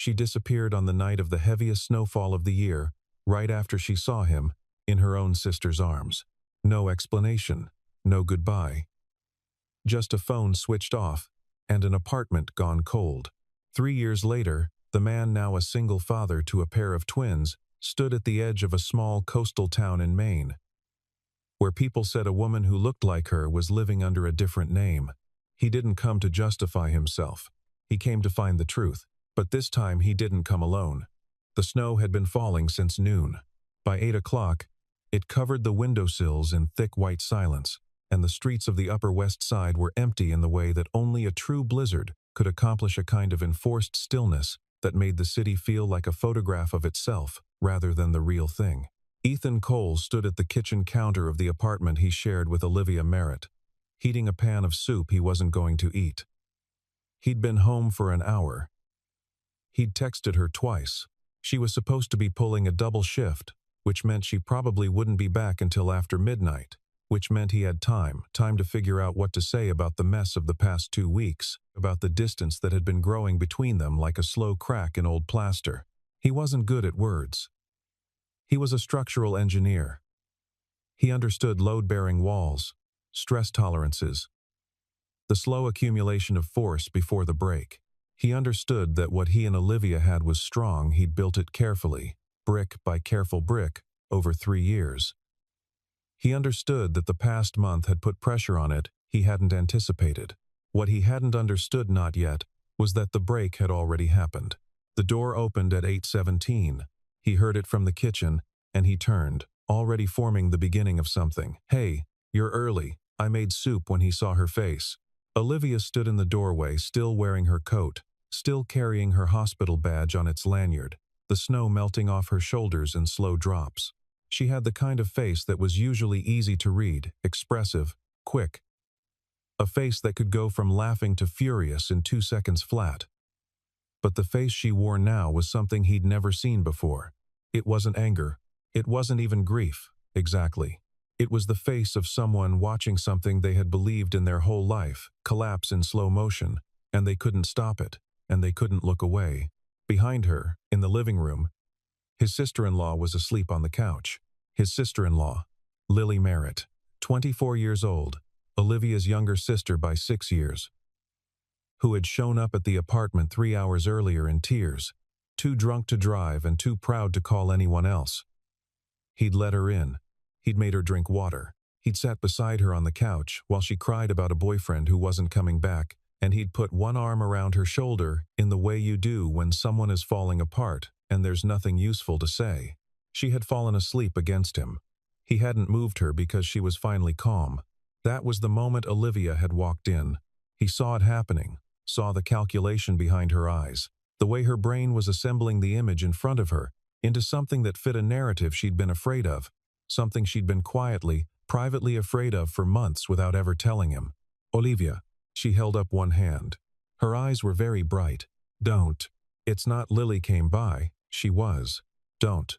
She disappeared on the night of the heaviest snowfall of the year, right after she saw him, in her own sister's arms. No explanation, no goodbye. Just a phone switched off, and an apartment gone cold. 3 years later, the man, now a single father to a pair of twins, stood at the edge of a small coastal town in Maine, where people said a woman who looked like her was living under a different name. He didn't come to justify himself. He came to find the truth. But this time he didn't come alone. The snow had been falling since noon. By 8 o'clock, it covered the windowsills in thick white silence, and the streets of the Upper West Side were empty in the way that only a true blizzard could accomplish, a kind of enforced stillness that made the city feel like a photograph of itself rather than the real thing. Ethan Cole stood at the kitchen counter of the apartment he shared with Olivia Merritt, heating a pan of soup he wasn't going to eat. He'd been home for an hour. He'd texted her twice. She was supposed to be pulling a double shift, which meant she probably wouldn't be back until after midnight, which meant he had time to figure out what to say about the mess of the past 2 weeks, about the distance that had been growing between them like a slow crack in old plaster. He wasn't good at words. He was a structural engineer. He understood load-bearing walls, stress tolerances, the slow accumulation of force before the break. He understood that what he and Olivia had was strong. He'd built it carefully, brick by careful brick, over 3 years. He understood that the past month had put pressure on it he hadn't anticipated. What he hadn't understood, not yet, was that the break had already happened. The door opened at 8:17. He heard it from the kitchen, and he turned, already forming the beginning of something. "Hey, you're early." I made soup when he saw her face. Olivia stood in the doorway, still wearing her coat, still carrying her hospital badge on its lanyard, the snow melting off her shoulders in slow drops. She had the kind of face that was usually easy to read, expressive, quick. A face that could go from laughing to furious in 2 seconds flat. But the face she wore now was something he'd never seen before. It wasn't anger. It wasn't even grief, exactly. It was the face of someone watching something they had believed in their whole life collapse in slow motion, and they couldn't stop it, and they couldn't look away. Behind her, in the living room, his sister-in-law was asleep on the couch. His sister-in-law, Lily Merritt, 24 years old, Olivia's younger sister by 6 years, who had shown up at the apartment 3 hours earlier in tears, too drunk to drive and too proud to call anyone else. He'd let her in. He'd made her drink water. He'd sat beside her on the couch while she cried about a boyfriend who wasn't coming back, and he'd put one arm around her shoulder in the way you do when someone is falling apart and there's nothing useful to say. She had fallen asleep against him. He hadn't moved her because she was finally calm. That was the moment Olivia had walked in. He saw it happening, saw the calculation behind her eyes, the way her brain was assembling the image in front of her into something that fit a narrative she'd been afraid of, something she'd been quietly, privately afraid of for months without ever telling him. "Olivia." She held up one hand. Her eyes were very bright. "Don't." It's not Lily came by. She was. "Don't."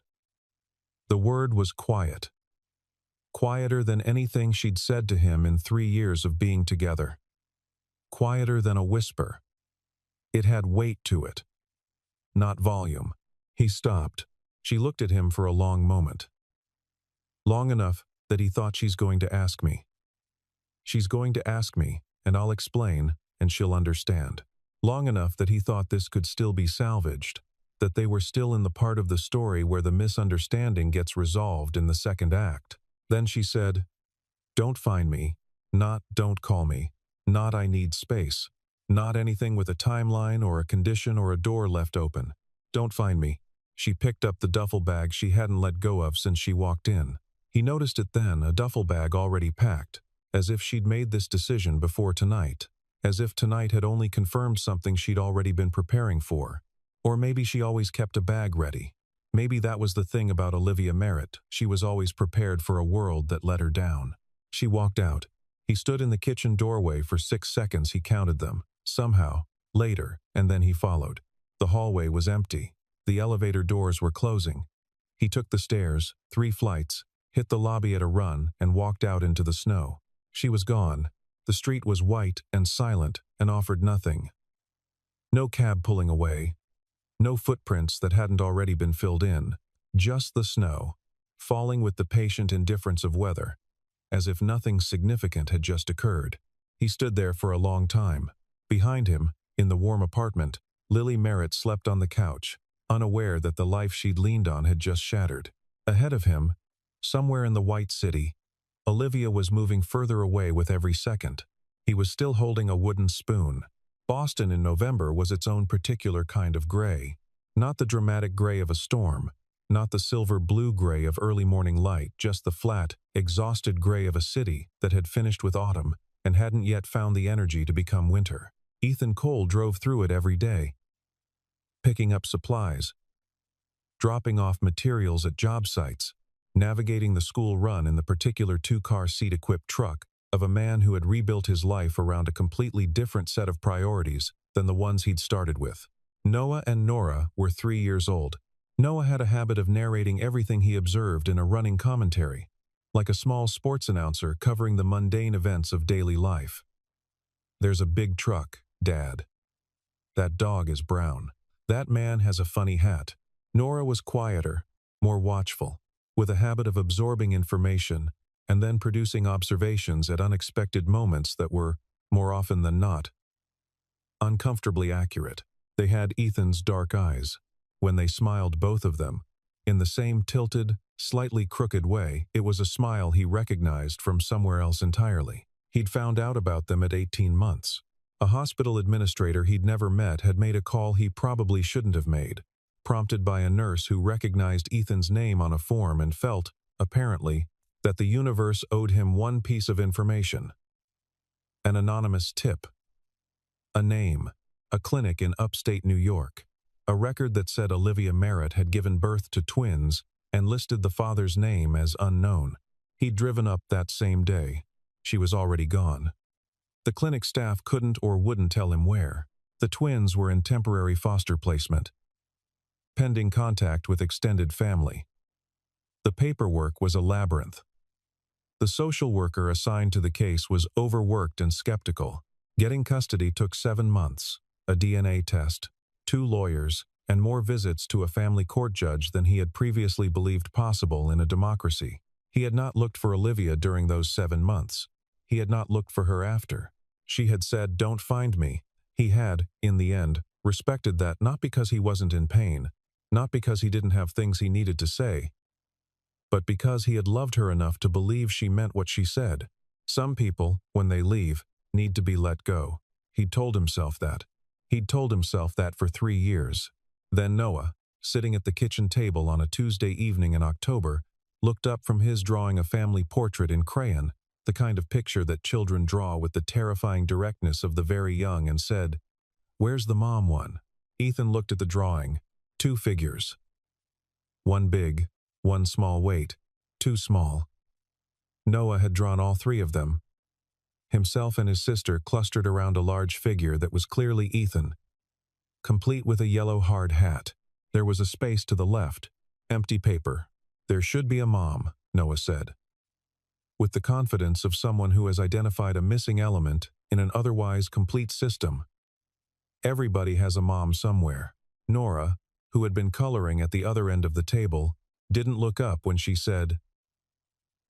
The word was quiet. Quieter than anything she'd said to him in 3 years of being together. Quieter than a whisper. It had weight to it, not volume. He stopped. She looked at him for a long moment. Long enough that he thought, she's going to ask me. She's going to ask me, and I'll explain, and she'll understand. Long enough that he thought this could still be salvaged, that they were still in the part of the story where the misunderstanding gets resolved in the second act. Then she said, "Don't find me, not don't call me, not I need space, not anything with a timeline or a condition or a door left open. Don't find me." She picked up the duffel bag she hadn't let go of since she walked in. He noticed it then, a duffel bag already packed, as if she'd made this decision before tonight, as if tonight had only confirmed something she'd already been preparing for. Or maybe she always kept a bag ready. Maybe that was the thing about Olivia Merritt, she was always prepared for a world that let her down. She walked out. He stood in the kitchen doorway for 6 seconds. He counted them, somehow, later, and then he followed. The hallway was empty. The elevator doors were closing. He took the stairs, 3 flights, hit the lobby at a run, and walked out into the snow. She was gone. The street was white and silent and offered nothing. No cab pulling away. No footprints that hadn't already been filled in. Just the snow, falling with the patient indifference of weather, as if nothing significant had just occurred. He stood there for a long time. Behind him, in the warm apartment, Lily Merritt slept on the couch, unaware that the life she'd leaned on had just shattered. Ahead of him, somewhere in the White City, Olivia was moving further away with every second. He was still holding a wooden spoon. Boston in November was its own particular kind of gray. Not the dramatic gray of a storm, not the silver-blue gray of early morning light, just the flat, exhausted gray of a city that had finished with autumn and hadn't yet found the energy to become winter. Ethan Cole drove through it every day, picking up supplies, dropping off materials at job sites, navigating the school run in the particular two-car seat-equipped truck of a man who had rebuilt his life around a completely different set of priorities than the ones he'd started with. Noah and Nora were 3 years old. Noah had a habit of narrating everything he observed in a running commentary, like a small sports announcer covering the mundane events of daily life. "There's a big truck, Dad. That dog is brown. That man has a funny hat." Nora was quieter, more watchful, with a habit of absorbing information and then producing observations at unexpected moments that were, more often than not, uncomfortably accurate. They had Ethan's dark eyes. When they smiled, both of them, in the same tilted, slightly crooked way, it was a smile he recognized from somewhere else entirely. He'd found out about them at 18 months. A hospital administrator he'd never met had made a call he probably shouldn't have made, prompted by a nurse who recognized Ethan's name on a form and felt, apparently, that the universe owed him one piece of information. An anonymous tip. A name. A clinic in upstate New York. A record that said Olivia Merritt had given birth to twins and listed the father's name as unknown. He'd driven up that same day. She was already gone. The clinic staff couldn't or wouldn't tell him where. The twins were in temporary foster placement, pending contact with extended family. The paperwork was a labyrinth. The social worker assigned to the case was overworked and skeptical. Getting custody took 7 months, a DNA test, 2 lawyers, and more visits to a family court judge than he had previously believed possible in a democracy. He had not looked for Olivia during those 7 months. He had not looked for her after. She had said, "Don't find me." He had, in the end, respected that, not because he wasn't in pain, not because he didn't have things he needed to say, but because he had loved her enough to believe she meant what she said. Some people, when they leave, need to be let go. He'd told himself that. He'd told himself that for 3 years. Then Noah, sitting at the kitchen table on a Tuesday evening in October, looked up from his drawing a family portrait in crayon, the kind of picture that children draw with the terrifying directness of the very young, and said, "Where's the mom one?" Ethan looked at the drawing. 2 figures. One big, one small. Wait, 2 small. Noah had drawn all 3 of them. Himself and his sister clustered around a large figure that was clearly Ethan, complete with a yellow hard hat. There was a space to the left, empty paper. "There should be a mom," Noah said, with the confidence of someone who has identified a missing element in an otherwise complete system. Everybody has a mom somewhere. Nora, who had been coloring at the other end of the table, didn't look up when she said,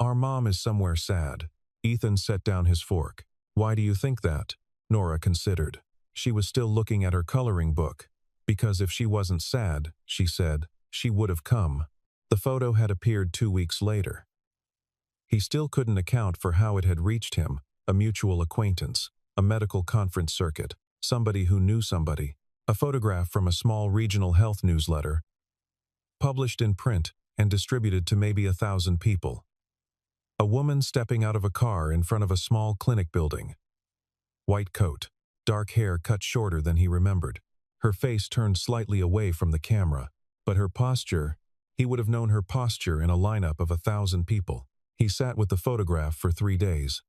"Our mom is somewhere sad." Ethan set down his fork. "Why do you think that?" Nora considered. She was still looking at her coloring book. "Because if she wasn't sad," she said, "she would have come." The photo had appeared 2 weeks later. He still couldn't account for how it had reached him, a mutual acquaintance, a medical conference circuit, somebody who knew somebody, a photograph from a small regional health newsletter, published in print and distributed to maybe 1,000 people. A woman stepping out of a car in front of a small clinic building. White coat, dark hair cut shorter than he remembered. Her face turned slightly away from the camera, but her posture, he would have known her posture in a lineup of 1,000 people. He sat with the photograph for 3 days.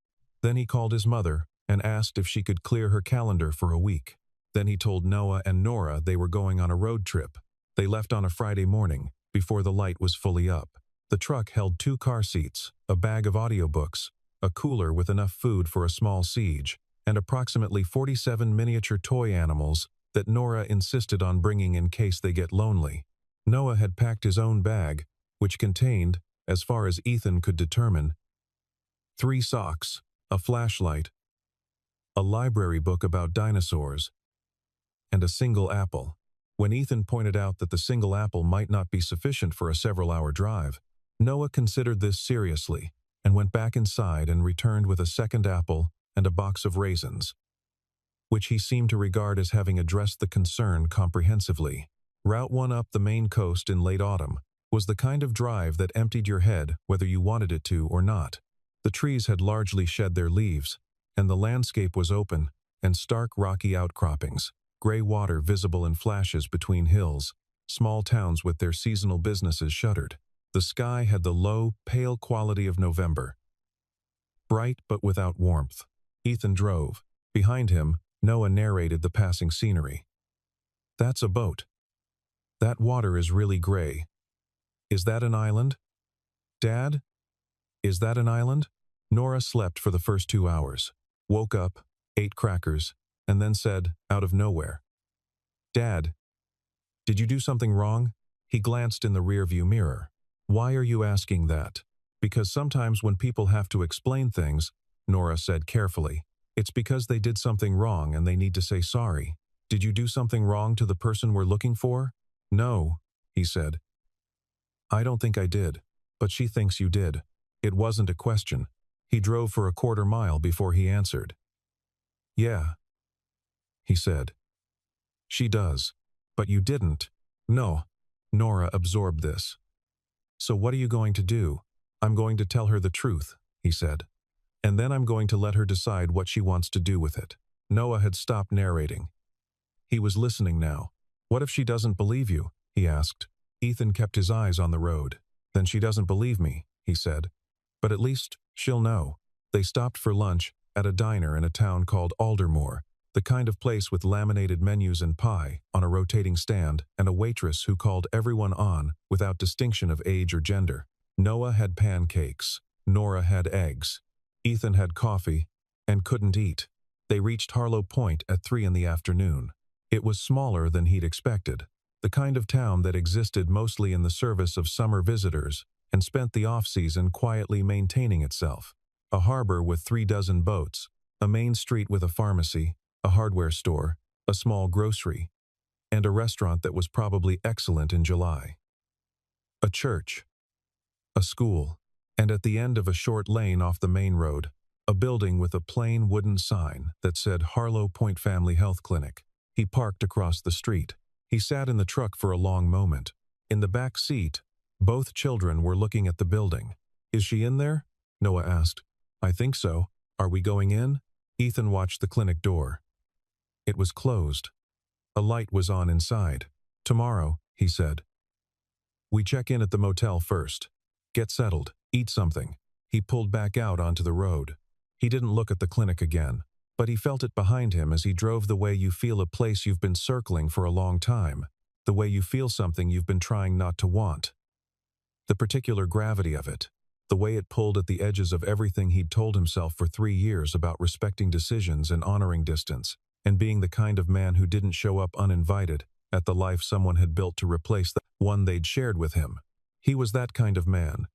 Then he called his mother and asked if she could clear her calendar for a week. Then he told Noah and Nora they were going on a road trip. They left on a Friday morning, before the light was fully up. The truck held 2 car seats, a bag of audiobooks, a cooler with enough food for a small siege, and approximately 47 miniature toy animals that Nora insisted on bringing in case they get lonely. Noah had packed his own bag, which contained, as far as Ethan could determine, 3 socks, a flashlight, a library book about dinosaurs, and a single apple. When Ethan pointed out that the single apple might not be sufficient for a several-hour drive, Noah considered this seriously and went back inside and returned with a second apple and a box of raisins, which he seemed to regard as having addressed the concern comprehensively. Route 1 up the Maine coast in late autumn was the kind of drive that emptied your head whether you wanted it to or not. The trees had largely shed their leaves, and the landscape was open and stark rocky outcroppings, gray water visible in flashes between hills, small towns with their seasonal businesses shuttered. The sky had the low, pale quality of November, bright but without warmth. Ethan drove. Behind him, Noah narrated the passing scenery. "That's a boat. That water is really gray. Is that an island? Dad? Is that an island?" Nora slept for the first 2 hours, woke up, ate crackers, and then said, out of nowhere, "Dad, did you do something wrong?" He glanced in the rearview mirror. "Why are you asking that?" "Because sometimes when people have to explain things," Nora said carefully, "it's because they did something wrong and they need to say sorry." "Did you do something wrong to the person we're looking for?" "No," he said. "I don't think I did, but she thinks you did." It wasn't a question. He drove for a quarter mile before he answered. "Yeah," he said. "She does. But you didn't." "No." Nora absorbed this. "So what are you going to do?" "I'm going to tell her the truth," he said. "And then I'm going to let her decide what she wants to do with it." Noah had stopped narrating. He was listening now. "What if she doesn't believe you?" he asked. Ethan kept his eyes on the road. "Then she doesn't believe me," he said. "But at least she'll know." They stopped for lunch at a diner in a town called Aldermore, the kind of place with laminated menus and pie on a rotating stand and a waitress who called everyone on without distinction of age or gender. Noah had pancakes. Nora had eggs. Ethan had coffee and couldn't eat. They reached Harlow Point at 3 in the afternoon. It was smaller than he'd expected, the kind of town that existed mostly in the service of summer visitors and spent the off-season quietly maintaining itself. A harbor with 3 dozen boats, a main street with a pharmacy, a hardware store, a small grocery, and a restaurant that was probably excellent in July. A church, a school, and at the end of a short lane off the main road, a building with a plain wooden sign that said Harlow Point Family Health Clinic. He parked across the street. He sat in the truck for a long moment. In the back seat, both children were looking at the building. "Is she in there?" Noah asked. "I think so. Are we going in?" Ethan watched the clinic door. It was closed. A light was on inside. "Tomorrow," he said. "We check in at the motel first. Get settled. Eat something." He pulled back out onto the road. He didn't look at the clinic again, but he felt it behind him as he drove the way you feel a place you've been circling for a long time, the way you feel something you've been trying not to want. The particular gravity of it, the way it pulled at the edges of everything he'd told himself for 3 years about respecting decisions and honoring distance, and being the kind of man who didn't show up uninvited at the life someone had built to replace the one they'd shared with him. He was that kind of man.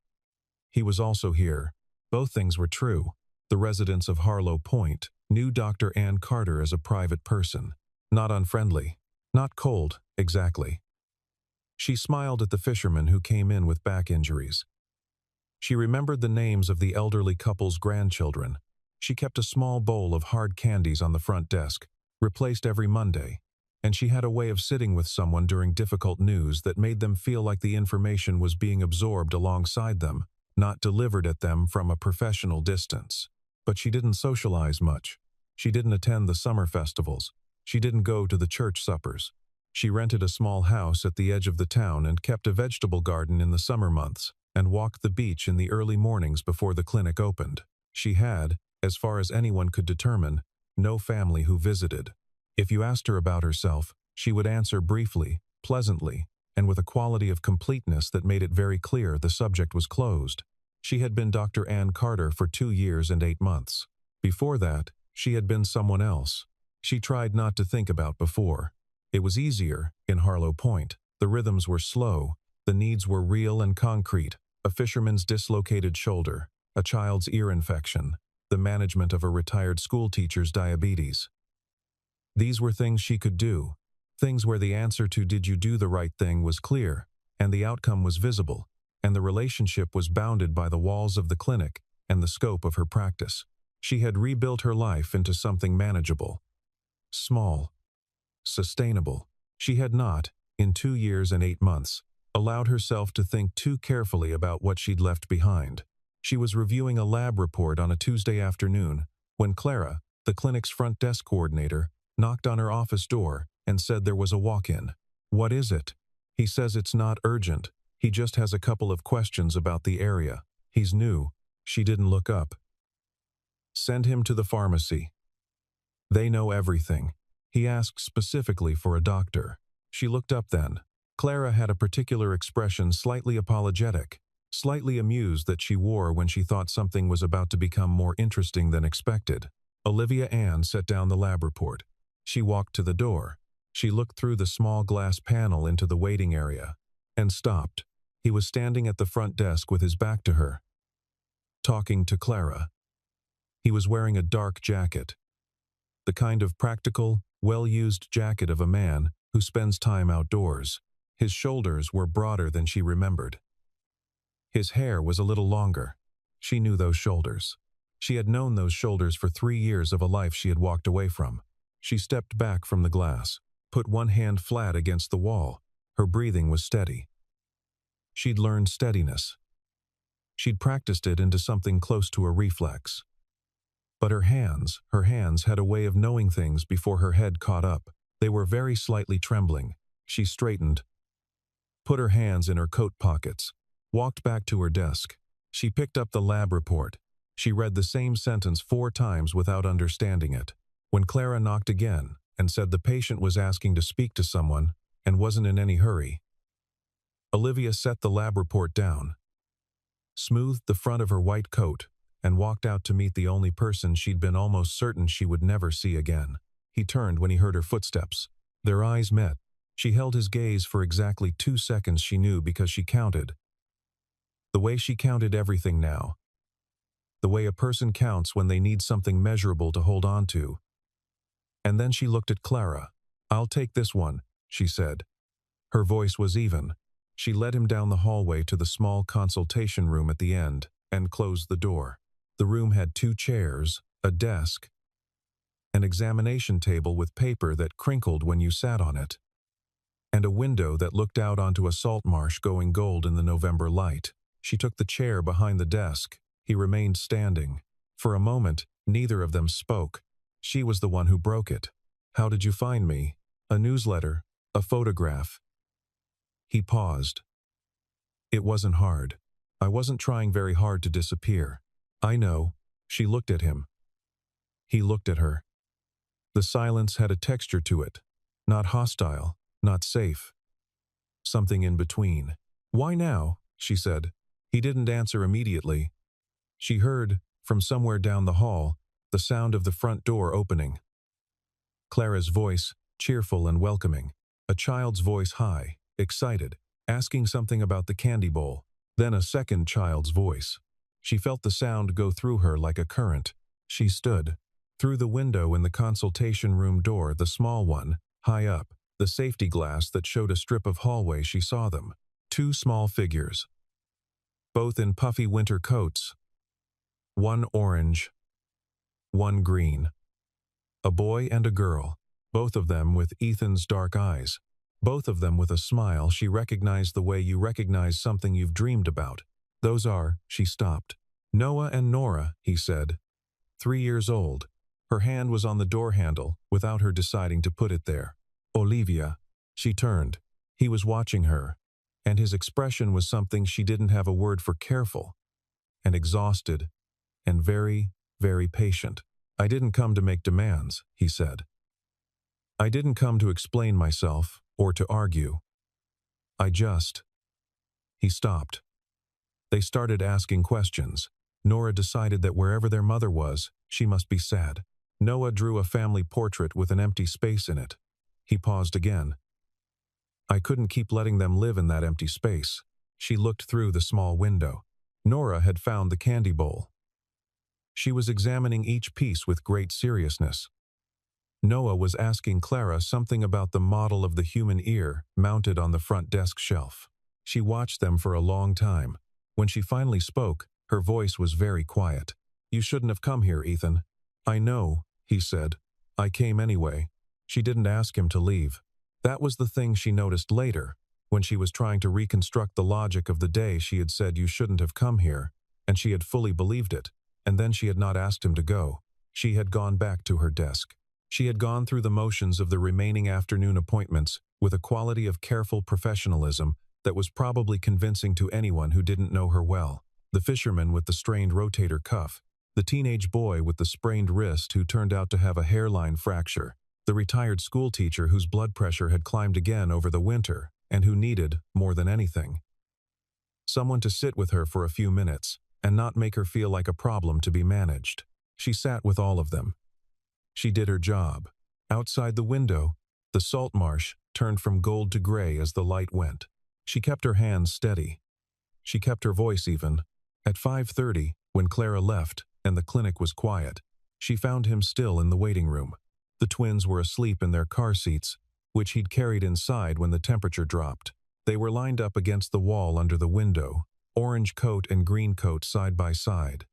He was also here. Both things were true. The residents of Harlow Point knew Dr. Ann Carter as a private person. Not unfriendly. Not cold, exactly. She smiled at the fishermen who came in with back injuries. She remembered the names of the elderly couple's grandchildren. She kept a small bowl of hard candies on the front desk, replaced every Monday, and she had a way of sitting with someone during difficult news that made them feel like the information was being absorbed alongside them, not delivered at them from a professional distance. But she didn't socialize much. She didn't attend the summer festivals. She didn't go to the church suppers. She rented a small house at the edge of the town and kept a vegetable garden in the summer months, and walked the beach in the early mornings before the clinic opened. She had, as far as anyone could determine, no family who visited. If you asked her about herself, she would answer briefly, pleasantly, and with a quality of completeness that made it very clear the subject was closed. She had been Dr. Ann Carter for 2 years and 8 months. Before that, she had been someone else. She tried not to think about before. It was easier in Harlow Point. The rhythms were slow, the needs were real and concrete. A fisherman's dislocated shoulder, a child's ear infection, the management of a retired schoolteacher's diabetes. These were things she could do, things where the answer to "did you do the right thing" was clear, and the outcome was visible, and the relationship was bounded by the walls of the clinic and the scope of her practice. She had rebuilt her life into something manageable, small, sustainable. She had not, in 2 years and 8 months, allowed herself to think too carefully about what she'd left behind. She was reviewing a lab report on a Tuesday afternoon when Clara, the clinic's front desk coordinator, knocked on her office door and said there was a walk-in. "What is it?" "He says it's not urgent. He just has a couple of questions about the area. He's new." She didn't look up. "Send him to the pharmacy. They know everything." He asked specifically for a doctor. She looked up then. Clara had a particular expression, slightly apologetic, slightly amused, that she wore when she thought something was about to become more interesting than expected. Olivia Ann set down the lab report. She walked to the door. She looked through the small glass panel into the waiting area, and stopped. He was standing at the front desk with his back to her, talking to Clara. He was wearing a dark jacket, the kind of practical, well-used jacket of a man who spends time outdoors. His shoulders were broader than she remembered. His hair was a little longer. She knew those shoulders. She had known those shoulders for 3 years of a life she had walked away from. She stepped back from the glass, put one hand flat against the wall. Her breathing was steady. She'd learned steadiness. She'd practiced it into something close to a reflex. But her hands had a way of knowing things before her head caught up. They were very slightly trembling. She straightened, put her hands in her coat pockets, walked back to her desk. She picked up the lab report. She read the same sentence 4 times without understanding it. When Clara knocked again and said the patient was asking to speak to someone and wasn't in any hurry, Olivia set the lab report down, smoothed the front of her white coat, and walked out to meet the only person she'd been almost certain she would never see again. He turned when he heard her footsteps. Their eyes met. She held his gaze for exactly 2 seconds. She knew because she counted. The way she counted everything now. The way a person counts when they need something measurable to hold on to. And then she looked at Clara. "I'll take this one," she said. Her voice was even. She led him down the hallway to the small consultation room at the end and closed the door. The room had 2 chairs, a desk, an examination table with paper that crinkled when you sat on it, and a window that looked out onto a salt marsh going gold in the November light. She took the chair behind the desk. He remained standing. For a moment, neither of them spoke. She was the one who broke it. "How did you find me?" "A newsletter, a photograph." He paused. "It wasn't hard. I wasn't trying very hard to disappear." "I know." She looked at him. He looked at her. The silence had a texture to it. Not hostile, not safe. Something in between. "Why now?" she said. He didn't answer immediately. She heard, from somewhere down the hall, the sound of the front door opening. Clara's voice, cheerful and welcoming. A child's voice, high, excited, asking something about the candy bowl. Then a second child's voice. She felt the sound go through her like a current. She stood. Through the window in the consultation room door, the small one, high up, the safety glass that showed a strip of hallway, she saw them. 2 small figures. Both in puffy winter coats. One orange, one green. A boy and a girl. Both of them with Ethan's dark eyes. Both of them with a smile she recognized the way you recognize something you've dreamed about. "Those are," she stopped. "Noah and Nora," he said. 3 years old. Her hand was on the door handle, without her deciding to put it there. "Olivia." She turned. He was watching her, and his expression was something she didn't have a word for: careful, and exhausted, and very, very patient. "I didn't come to make demands," he said. "I didn't come to explain myself, or to argue. I just..." He stopped. They started asking questions. Nora decided that wherever their mother was, she must be sad. Noah drew a family portrait with an empty space in it. He paused again. I couldn't keep letting them live in that empty space. She looked through the small window. Nora had found the candy bowl. She was examining each piece with great seriousness. Noah was asking Clara something about the model of the human ear mounted on the front desk shelf. She watched them for a long time. When she finally spoke, her voice was very quiet. You shouldn't have come here, Ethan. I know, he said. I came anyway. She didn't ask him to leave. That was the thing she noticed later, when she was trying to reconstruct the logic of the day she had said you shouldn't have come here, and she had fully believed it, and then she had not asked him to go. She had gone back to her desk. She had gone through the motions of the remaining afternoon appointments with a quality of careful professionalism that was probably convincing to anyone who didn't know her well. The fisherman with the strained rotator cuff, the teenage boy with the sprained wrist who turned out to have a hairline fracture, the retired schoolteacher whose blood pressure had climbed again over the winter and who needed, more than anything, someone to sit with her for a few minutes and not make her feel like a problem to be managed. She sat with all of them. She did her job. Outside the window, the salt marsh turned from gold to gray as the light went. She kept her hands steady. She kept her voice even. At 5:30, when Clara left and the clinic was quiet, she found him still in the waiting room. The twins were asleep in their car seats, which he'd carried inside when the temperature dropped. They were lined up against the wall under the window, orange coat and green coat side by side.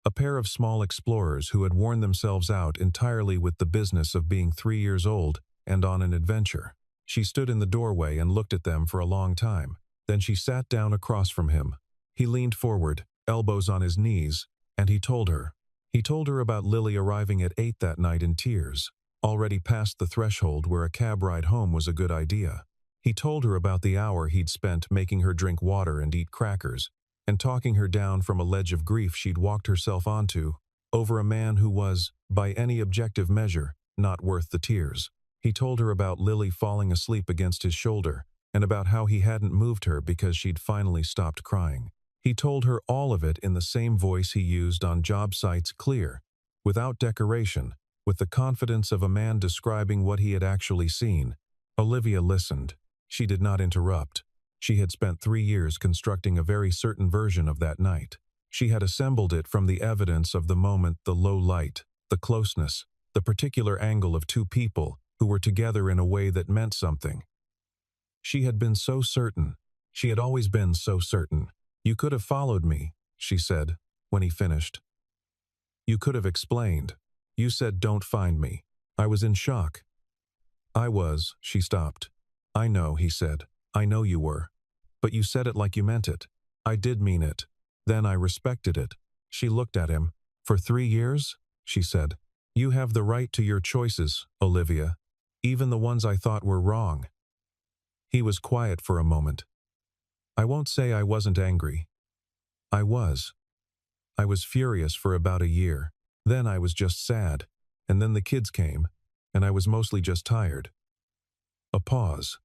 A pair of small explorers who had worn themselves out entirely with the business of being 3 years old and on an adventure. She stood in the doorway and looked at them for a long time. Then she sat down across from him. He leaned forward, elbows on his knees, and he told her. He told her about Lily arriving at 8 that night in tears, already past the threshold where a cab ride home was a good idea. He told her about the hour he'd spent making her drink water and eat crackers, and talking her down from a ledge of grief she'd walked herself onto, over a man who was, by any objective measure, not worth the tears. He told her about Lily falling asleep against his shoulder, and about how he hadn't moved her because she'd finally stopped crying. He told her all of it in the same voice he used on job sites, clear, without decoration, with the confidence of a man describing what he had actually seen. Olivia listened. She did not interrupt. She had spent 3 years constructing a very certain version of that night. She had assembled it from the evidence of the moment, the low light, the closeness, the particular angle of two people who were together in a way that meant something. She had been so certain. She had always been so certain. You could have followed me, she said, when he finished. You could have explained. You said don't find me. I was in shock. I was, she stopped. I know, he said. I know you were. But you said it like you meant it. I did mean it. Then I respected it. She looked at him. For 3 years? She said. You have the right to your choices, Olivia. Even the ones I thought were wrong. He was quiet for a moment. I won't say I wasn't angry. I was. I was furious for about a year. Then I was just sad. And then the kids came, and I was mostly just tired. A pause.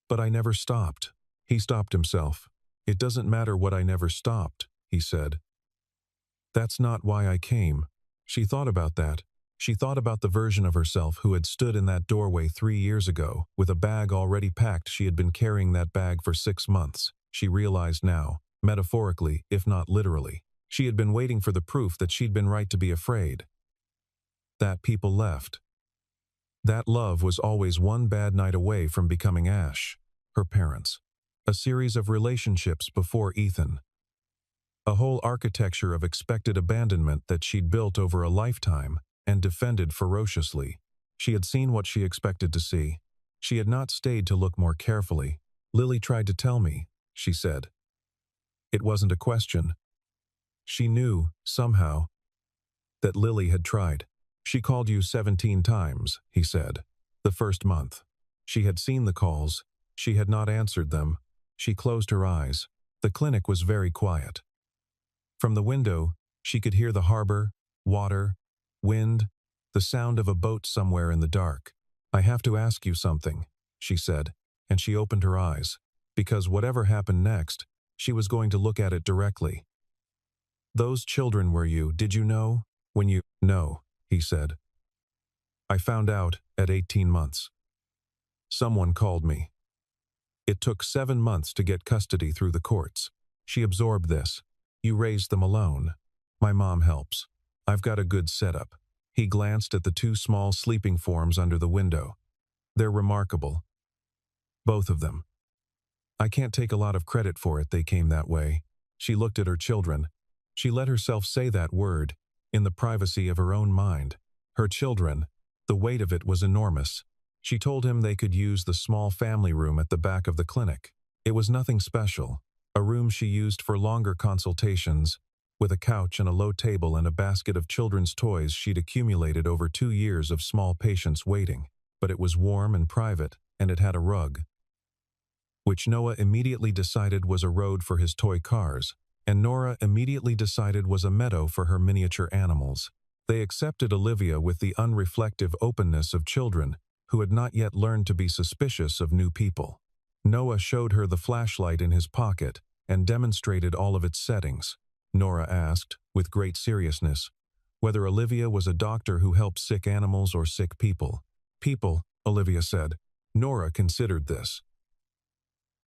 But I never stopped. He stopped himself. It doesn't matter what I never stopped, he said. That's not why I came. She thought about that. She thought about the version of herself who had stood in that doorway 3 years ago, with a bag already packed. She had been carrying that bag for 6 months. She realized now, metaphorically, if not literally. She had been waiting for the proof that she'd been right to be afraid. That people left. That love was always one bad night away from becoming ash. Her parents. A series of relationships before Ethan. A whole architecture of expected abandonment that she'd built over a lifetime and defended ferociously. She had seen what she expected to see. She had not stayed to look more carefully. Lily tried to tell me, she said. It wasn't a question. She knew, somehow, that Lily had tried. She called you 17 times, he said, the first month. She had seen the calls. She had not answered them. She closed her eyes. The clinic was very quiet. From the window, she could hear the harbor, water, wind, the sound of a boat somewhere in the dark. I have to ask you something, she said, and she opened her eyes, because whatever happened next, she was going to look at it directly. Those children were you, did you know? When you... No, he said. I found out, at 18 months. Someone called me. It took 7 months to get custody through the courts. She absorbed this. You raised them alone. My mom helps. I've got a good setup. He glanced at the 2 small sleeping forms under the window. They're remarkable. Both of them. I can't take a lot of credit for it, they came that way. She looked at her children. She let herself say that word, in the privacy of her own mind. Her children. The weight of it was enormous. She told him they could use the small family room at the back of the clinic. It was nothing special. A room she used for longer consultations, with a couch and a low table and a basket of children's toys she'd accumulated over 2 years of small patients waiting. But it was warm and private, and it had a rug, which Noah immediately decided was a road for his toy cars, and Nora immediately decided was a meadow for her miniature animals. They accepted Olivia with the unreflective openness of children who had not yet learned to be suspicious of new people. Noah showed her the flashlight in his pocket and demonstrated all of its settings. Nora asked, with great seriousness, whether Olivia was a doctor who helped sick animals or sick people. People, Olivia said. Nora considered this.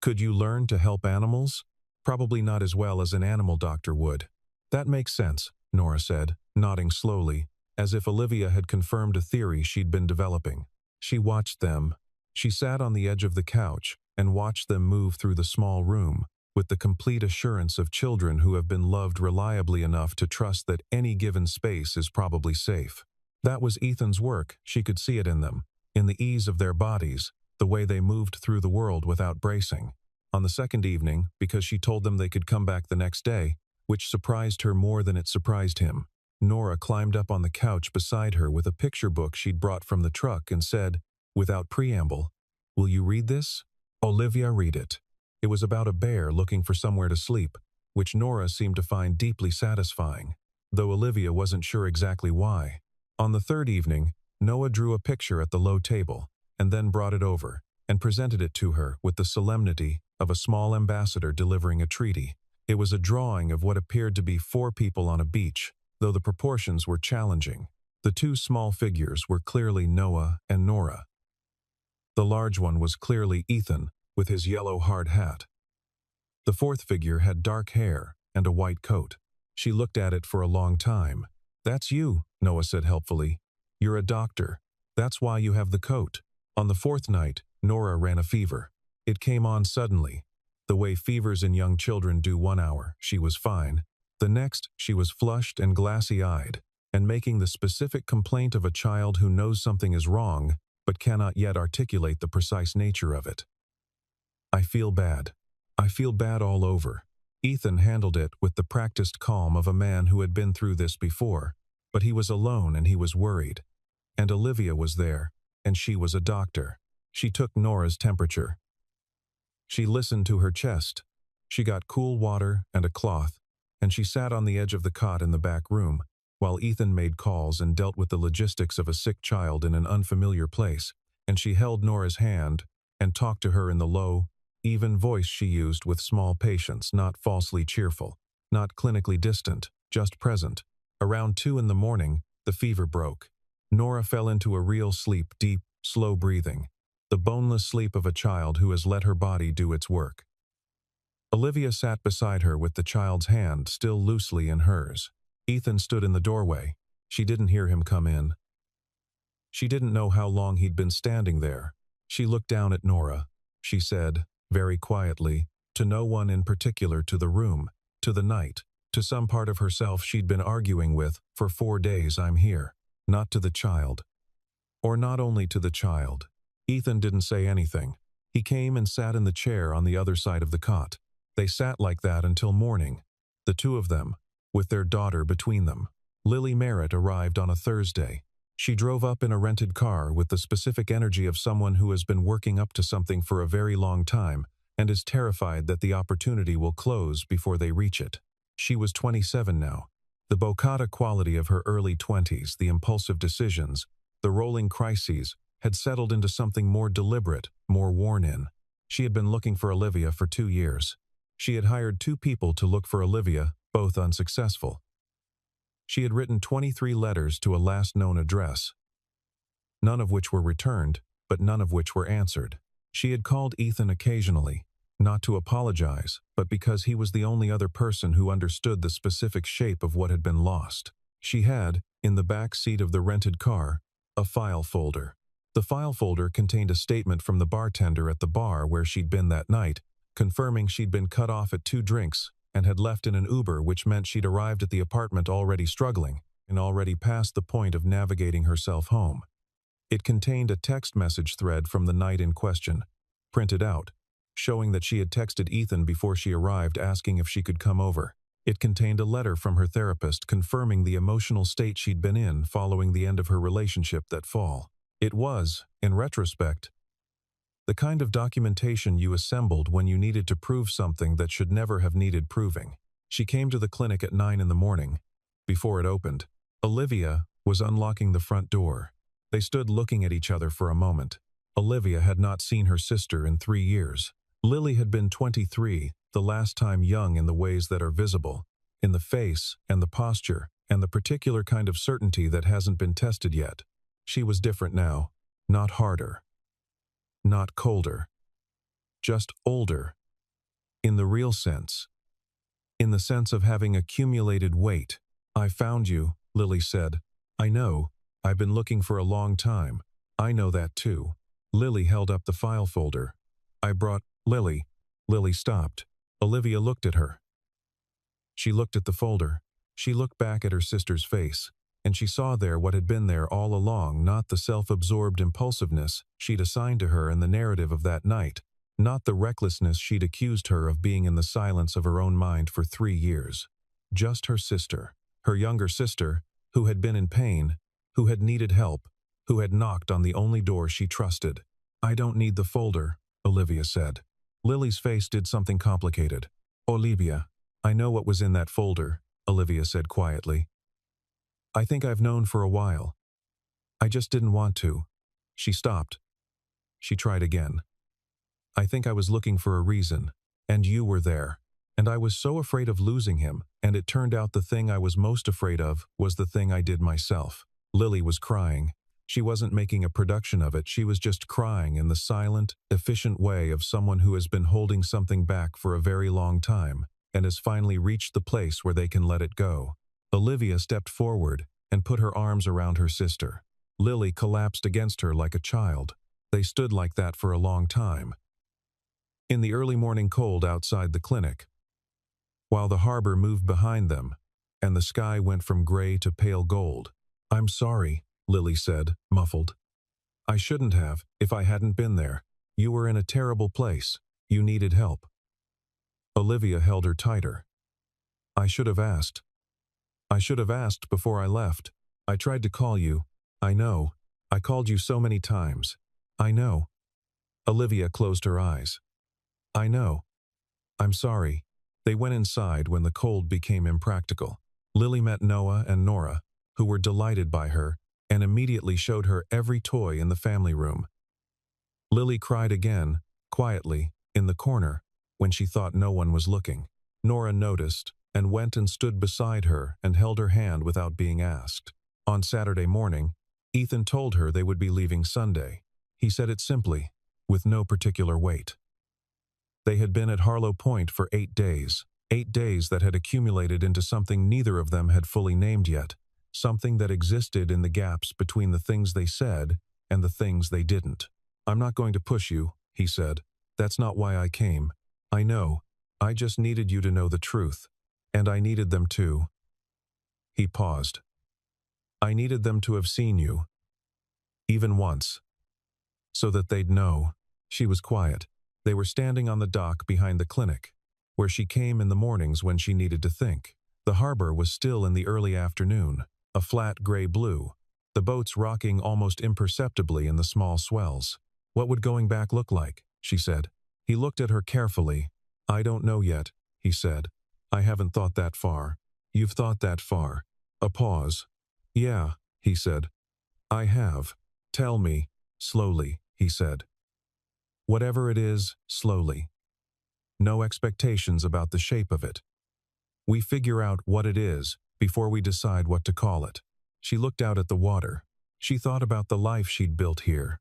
Could you learn to help animals? Probably not as well as an animal doctor would. That makes sense, Nora said, nodding slowly, as if Olivia had confirmed a theory she'd been developing. She watched them. She sat on the edge of the couch and watched them move through the small room, with the complete assurance of children who have been loved reliably enough to trust that any given space is probably safe. That was Ethan's work. She could see it in them, in the ease of their bodies, the way they moved through the world without bracing. On the second evening, because she told them they could come back the next day, which surprised her more than it surprised him, Nora climbed up on the couch beside her with a picture book she'd brought from the truck and said, without preamble, "Will you read this?" Olivia, read it. It was about a bear looking for somewhere to sleep, which Nora seemed to find deeply satisfying, though Olivia wasn't sure exactly why. On the third evening, Noah drew a picture at the low table, and then brought it over, and presented it to her with the solemnity of a small ambassador delivering a treaty. It was a drawing of what appeared to be 4 people on a beach, though the proportions were challenging. The 2 small figures were clearly Noah and Nora. The large one was clearly Ethan, with his yellow hard hat. The 4th figure had dark hair and a white coat. She looked at it for a long time. "That's you," Noah said helpfully. "You're a doctor. That's why you have the coat." On the 4th night, Nora ran a fever. It came on suddenly. The way fevers in young children do 1 hour, she was fine. The next, she was flushed and glassy-eyed, and making the specific complaint of a child who knows something is wrong, but cannot yet articulate the precise nature of it. "I feel bad. I feel bad all over." Ethan handled it with the practiced calm of a man who had been through this before, but he was alone and he was worried. And Olivia was there, and she was a doctor. She took Nora's temperature. She listened to her chest. She got cool water and a cloth, and she sat on the edge of the cot in the back room, while Ethan made calls and dealt with the logistics of a sick child in an unfamiliar place, and she held Nora's hand and talked to her in the low, even voice she used with small patience, not falsely cheerful, not clinically distant, just present. Around 2 in the morning, the fever broke. Nora fell into a real sleep, deep, slow breathing, the boneless sleep of a child who has let her body do its work. Olivia sat beside her with the child's hand still loosely in hers. Ethan stood in the doorway. She didn't hear him come in. She didn't know how long he'd been standing there. She looked down at Nora. She said, very quietly, to no one in particular, to the room, to the night, to some part of herself she'd been arguing with for 4 days, "I'm here." Not to the child. Or not only to the child. Ethan didn't say anything. He came and sat in the chair on the other side of the cot. They sat like that until morning, the 2 of them, with their daughter between them. Lily Merritt arrived on a Thursday. She drove up in a rented car with the specific energy of someone who has been working up to something for a very long time and is terrified that the opportunity will close before they reach it. She was 27 now. The bocata quality of her early 20s, the impulsive decisions, the rolling crises, had settled into something more deliberate, more worn in. She had been looking for Olivia for 2 years. She had hired 2 people to look for Olivia, both unsuccessful. She had written 23 letters to a last known address. none of which were returned, but none of which were answered. She had called Ethan occasionally, not to apologize, but because he was the only other person who understood the specific shape of what had been lost. She had, in the back seat of the rented car, a file folder. The file folder contained a statement from the bartender at the bar where she'd been that night, confirming she'd been cut off at 2 drinks and had left in an Uber, which meant she'd arrived at the apartment already struggling and already past the point of navigating herself home. It contained a text message thread from the night in question, printed out, showing that she had texted Ethan before she arrived asking if she could come over. It contained a letter from her therapist confirming the emotional state she'd been in following the end of her relationship that fall. It was, in retrospect, the kind of documentation you assembled when you needed to prove something that should never have needed proving. She came to the clinic at 9 in the morning. Before it opened, Olivia was unlocking the front door. They stood looking at each other for a moment. Olivia had not seen her sister in 3 years. Lily had been 23, the last time young in the ways that are visible, in the face and the posture and the particular kind of certainty that hasn't been tested yet. She was different now, not harder, not colder, just older, in the real sense, in the sense of having accumulated weight. "I found you," Lily said. "I know, I've been looking for a long time. I know that too." Lily held up the file folder. "I brought Lily." Lily stopped. Olivia looked at her. She looked at the folder. She looked back at her sister's face, and she saw there what had been there all along, not the self-absorbed impulsiveness she'd assigned to her in the narrative of that night, not the recklessness she'd accused her of being in the silence of her own mind for 3 years. Just her sister, her younger sister, who had been in pain, who had needed help, who had knocked on the only door she trusted. "I don't need the folder," Olivia said. Lily's face did something complicated. "Olivia, I know what was in that folder," Olivia said quietly. "I think I've known for a while. I just didn't want to." She stopped. She tried again. "I think I was looking for a reason, and you were there. And I was so afraid of losing him, and it turned out the thing I was most afraid of was the thing I did myself." Lily was crying. She wasn't making a production of it, she was just crying in the silent, efficient way of someone who has been holding something back for a very long time, and has finally reached the place where they can let it go. Olivia stepped forward and put her arms around her sister. Lily collapsed against her like a child. They stood like that for a long time. In the early morning cold outside the clinic, while the harbor moved behind them, and the sky went from gray to pale gold. "I'm sorry," Lily said, muffled. "I shouldn't have, if I hadn't been there. You were in a terrible place. You needed help." Olivia held her tighter. "I should have asked. I should have asked before I left. I tried to call you. I know. I called you so many times. I know." Olivia closed her eyes. "I know. I'm sorry." They went inside when the cold became impractical. Lily met Noah and Nora, who were delighted by her, and immediately showed her every toy in the family room. Lily cried again, quietly, in the corner, when she thought no one was looking. Nora noticed, and went and stood beside her and held her hand without being asked. On Saturday morning, Ethan told her they would be leaving Sunday. He said it simply, with no particular weight. They had been at Harlow Point for 8 days, 8 days that had accumulated into something neither of them had fully named yet, something that existed in the gaps between the things they said and the things they didn't. "I'm not going to push you," he said. "That's not why I came. I know. I just needed you to know the truth. And I needed them to." He paused. "I needed them to have seen you. Even once. So that they'd know." She was quiet. They were standing on the dock behind the clinic, where she came in the mornings when she needed to think. The harbor was still in the early afternoon, a flat gray blue, the boats rocking almost imperceptibly in the small swells. "What would going back look like?" she said. He looked at her carefully. "I don't know yet," he said. "I haven't thought that far." "You've thought that far." A pause. "Yeah," he said. "I have." "Tell me." "Slowly," he said. "Whatever it is, slowly. No expectations about the shape of it. We figure out what it is before we decide what to call it." She looked out at the water. She thought about the life she'd built here.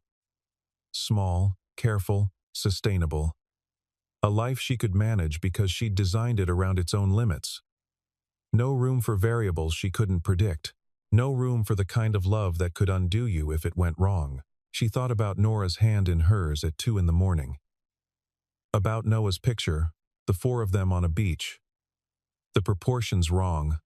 Small, careful, sustainable. A life she could manage because she'd designed it around its own limits. No room for variables she couldn't predict. No room for the kind of love that could undo you if it went wrong. She thought about Nora's hand in hers at 2 in the morning. About Noah's picture, the 4 of them on a beach. The proportions wrong.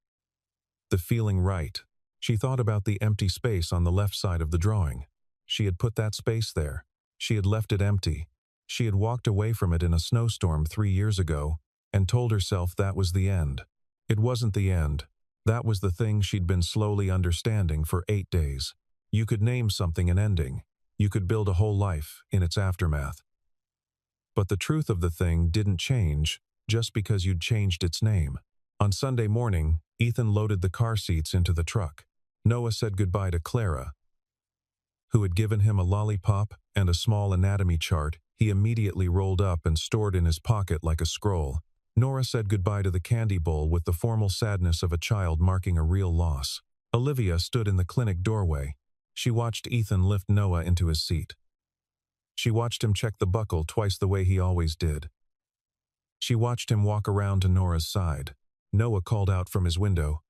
The feeling right. She thought about the empty space on the left side of the drawing. She had put that space there. She had left it empty. She had walked away from it in a snowstorm 3 years ago and told herself that was the end. It wasn't the end. That was the thing she'd been slowly understanding for 8 days. You could name something an ending. You could build a whole life in its aftermath. But the truth of the thing didn't change just because you'd changed its name. On Sunday morning, Ethan loaded the car seats into the truck. Noah said goodbye to Clara, who had given him a lollipop and a small anatomy chart he immediately rolled up and stored in his pocket like a scroll. Nora said goodbye to the candy bowl with the formal sadness of a child marking a real loss. Olivia stood in the clinic doorway. She watched Ethan lift Noah into his seat. She watched him check the buckle twice the way he always did. She watched him walk around to Nora's side. Noah called out from his window.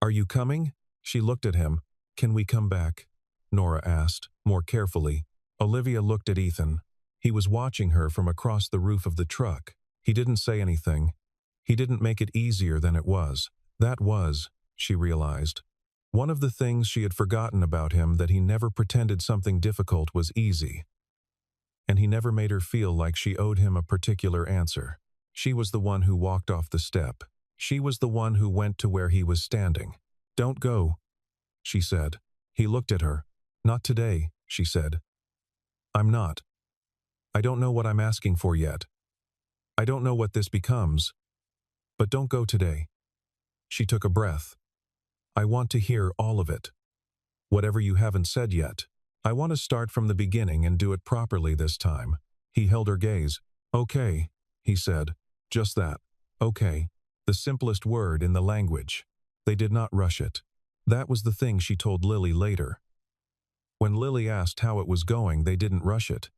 "Are you coming?" She looked at him. "Can we come back?" Nora asked, more carefully. Olivia looked at Ethan. He was watching her from across the roof of the truck. He didn't say anything. He didn't make it easier than it was. That was, she realized, one of the things she had forgotten about him, that he never pretended something difficult was easy. And he never made her feel like she owed him a particular answer. She was the one who walked off the step. She was the one who went to where he was standing. "Don't go," she said. He looked at her. "Not today," she said. "I'm not. I don't know what I'm asking for yet. I don't know what this becomes. But don't go today." She took a breath. "I want to hear all of it. Whatever you haven't said yet. I want to start from the beginning and do it properly this time." He held her gaze. "Okay," he said. Just that. Okay. The simplest word in the language. They did not rush it. That was the thing she told Lily later. When Lily asked how it was going, they didn't rush it.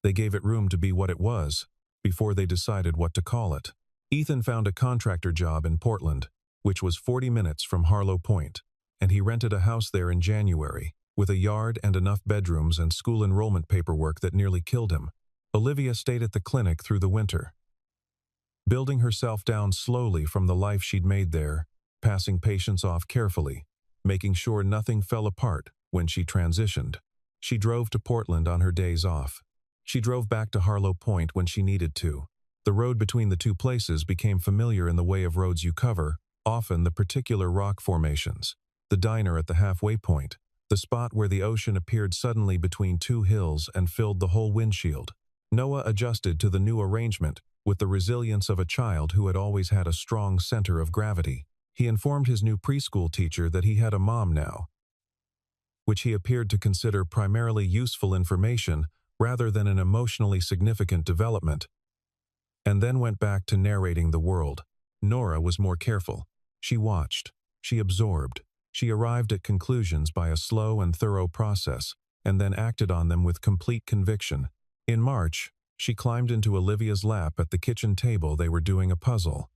They gave it room to be what it was, before they decided what to call it. Ethan found a contractor job in Portland, which was 40 minutes from Harlow Point, and he rented a house there in January, with a yard and enough bedrooms and school enrollment paperwork that nearly killed him. Olivia stayed at the clinic through the winter, building herself down slowly from the life she'd made there, passing patients off carefully, making sure nothing fell apart when she transitioned. She drove to Portland on her days off. She drove back to Harlow Point when she needed to. The road between the two places became familiar in the way of roads you cover, often the particular rock formations. The diner at the halfway point, the spot where the ocean appeared suddenly between two hills and filled the whole windshield. Noah adjusted to the new arrangement with the resilience of a child who had always had a strong center of gravity. He informed his new preschool teacher that he had a mom now, which he appeared to consider primarily useful information rather than an emotionally significant development, and then went back to narrating the world. Nora was more careful. She watched. She absorbed. She arrived at conclusions by a slow and thorough process, and then acted on them with complete conviction. In March, she climbed into Olivia's lap at the kitchen table. They were doing a puzzle.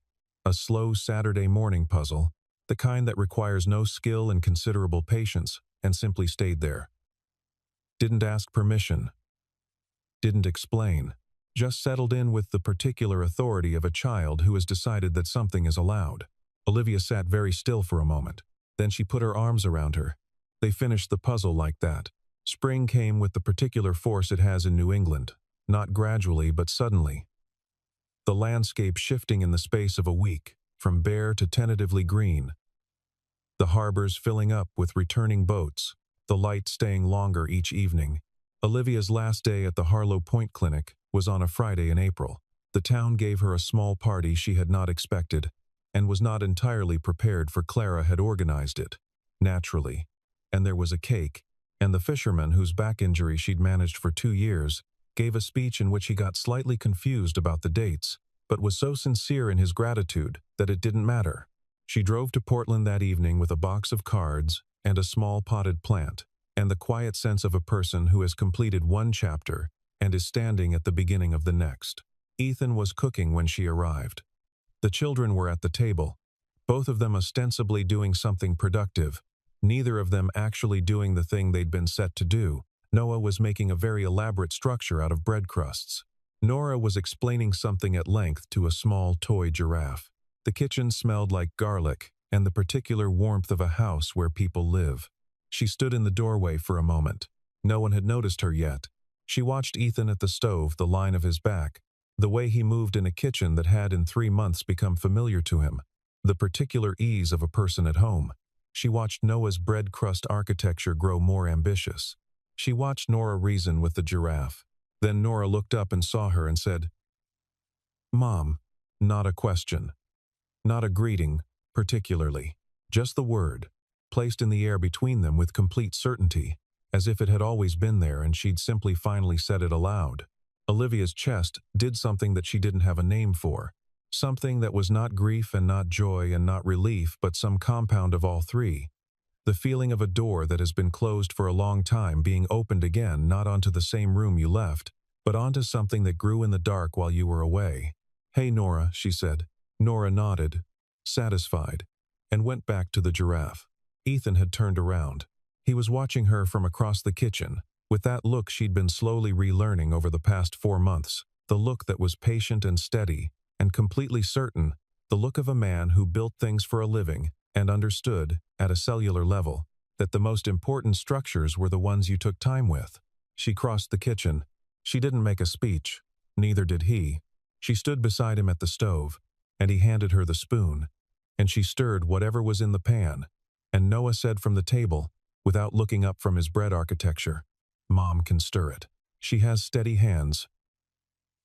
A slow Saturday morning puzzle, the kind that requires no skill and considerable patience, and simply stayed there. Didn't ask permission. Didn't explain. Just settled in with the particular authority of a child who has decided that something is allowed. Olivia sat very still for a moment. Then she put her arms around her. They finished the puzzle like that. Spring came with the particular force it has in New England, not gradually but suddenly. The landscape shifting in the space of a week, from bare to tentatively green. The harbors filling up with returning boats, the light staying longer each evening. Olivia's last day at the Harlow Point Clinic was on a Friday in April. The town gave her a small party she had not expected, and was not entirely prepared for. Clara had organized it, naturally, and there was a cake, and the fisherman whose back injury she'd managed for 2 years gave a speech in which he got slightly confused about the dates, but was so sincere in his gratitude that it didn't matter. She drove to Portland that evening with a box of cards and a small potted plant, and the quiet sense of a person who has completed one chapter and is standing at the beginning of the next. Ethan was cooking when she arrived. The children were at the table, both of them ostensibly doing something productive, neither of them actually doing the thing they'd been set to do. Noah was making a very elaborate structure out of bread crusts. Nora was explaining something at length to a small toy giraffe. The kitchen smelled like garlic and the particular warmth of a house where people live. She stood in the doorway for a moment. No one had noticed her yet. She watched Ethan at the stove, the line of his back, the way he moved in a kitchen that had in 3 months become familiar to him, the particular ease of a person at home. She watched Noah's bread crust architecture grow more ambitious. She watched Nora reason with the giraffe. Then Nora looked up and saw her and said, "Mom." Not a question. Not a greeting, particularly. Just the word, placed in the air between them with complete certainty, as if it had always been there and she'd simply finally said it aloud. Olivia's chest did something that she didn't have a name for. Something that was not grief and not joy and not relief, but some compound of all three. The feeling of a door that has been closed for a long time being opened again, not onto the same room you left, but onto something that grew in the dark while you were away. "Hey, Nora," she said. Nora nodded, satisfied, and went back to the giraffe. Ethan had turned around. He was watching her from across the kitchen, with that look she'd been slowly relearning over the past 4 months, the look that was patient and steady, and completely certain, the look of a man who built things for a living and understood, at a cellular level, that the most important structures were the ones you took time with. She crossed the kitchen. She didn't make a speech. Neither did he. She stood beside him at the stove, and he handed her the spoon, and she stirred whatever was in the pan, and Noah said from the table, without looking up from his bread architecture, "Mom can stir it. She has steady hands.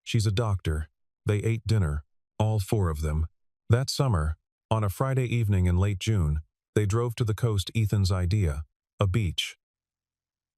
She's a doctor." They ate dinner, all 4 of them. That summer, on a Friday evening in late June, they drove to the coast. Ethan's idea, a beach.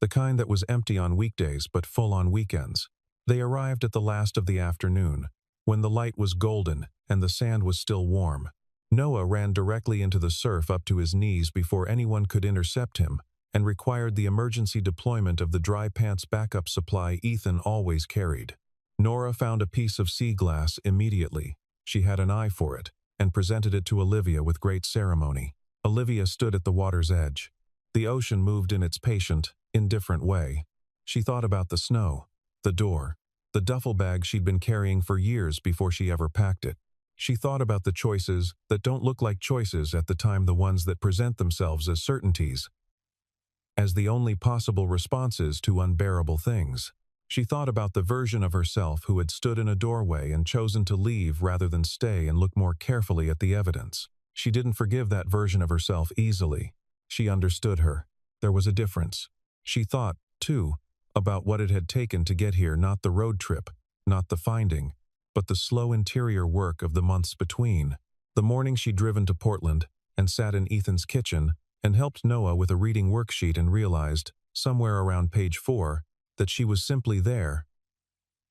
The kind that was empty on weekdays but full on weekends. They arrived at the last of the afternoon, when the light was golden and the sand was still warm. Noah ran directly into the surf up to his knees before anyone could intercept him, and required the emergency deployment of the dry pants backup supply Ethan always carried. Nora found a piece of sea glass immediately. She had an eye for it, and presented it to Olivia with great ceremony. Olivia stood at the water's edge. The ocean moved in its patient, indifferent way. She thought about the snow, the door, the duffel bag she'd been carrying for years before she ever packed it. She thought about the choices that don't look like choices at the time, the ones that present themselves as certainties, as the only possible responses to unbearable things. She thought about the version of herself who had stood in a doorway and chosen to leave rather than stay and look more carefully at the evidence. She didn't forgive that version of herself easily. She understood her. There was a difference. She thought, too, about what it had taken to get here, not the road trip, not the finding, but the slow interior work of the months between. The morning she'd driven to Portland and sat in Ethan's kitchen and helped Noah with a reading worksheet and realized, somewhere around page 4, that she was simply there,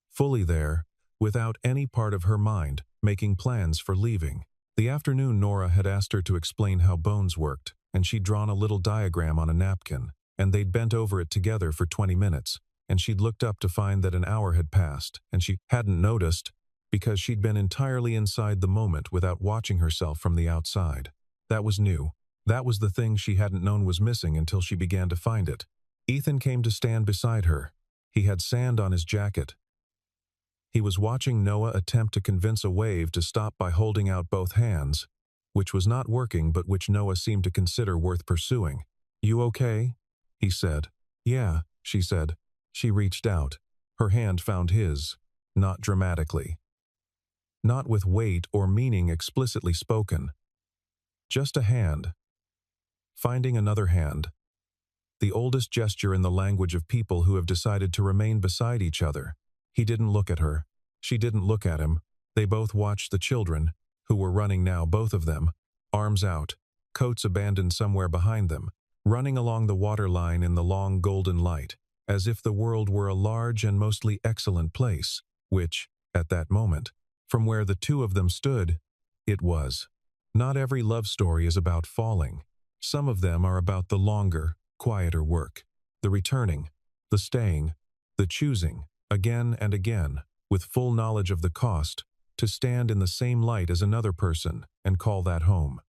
fully there, without any part of her mind making plans for leaving. The afternoon Nora had asked her to explain how bones worked, and she'd drawn a little diagram on a napkin, and they'd bent over it together for 20 minutes, and she'd looked up to find that an hour had passed, and she hadn't noticed, because she'd been entirely inside the moment without watching herself from the outside. That was new. That was the thing she hadn't known was missing until she began to find it. Ethan came to stand beside her. He had sand on his jacket. He was watching Noah attempt to convince a wave to stop by holding out both hands, which was not working but which Noah seemed to consider worth pursuing. "You okay?" he said. "Yeah," she said. She reached out. Her hand found his, not dramatically, not with weight or meaning explicitly spoken. Just a hand. Finding another hand. The oldest gesture in the language of people who have decided to remain beside each other. He didn't look at her. She didn't look at him. They both watched the children, who were running now, both of them, arms out, coats abandoned somewhere behind them, running along the water line in the long golden light, as if the world were a large and mostly excellent place, which, at that moment, from where the 2 of them stood, it was. Not every love story is about falling. Some of them are about the longer, quieter work, the returning, the staying, the choosing, again and again, with full knowledge of the cost, to stand in the same light as another person and call that home.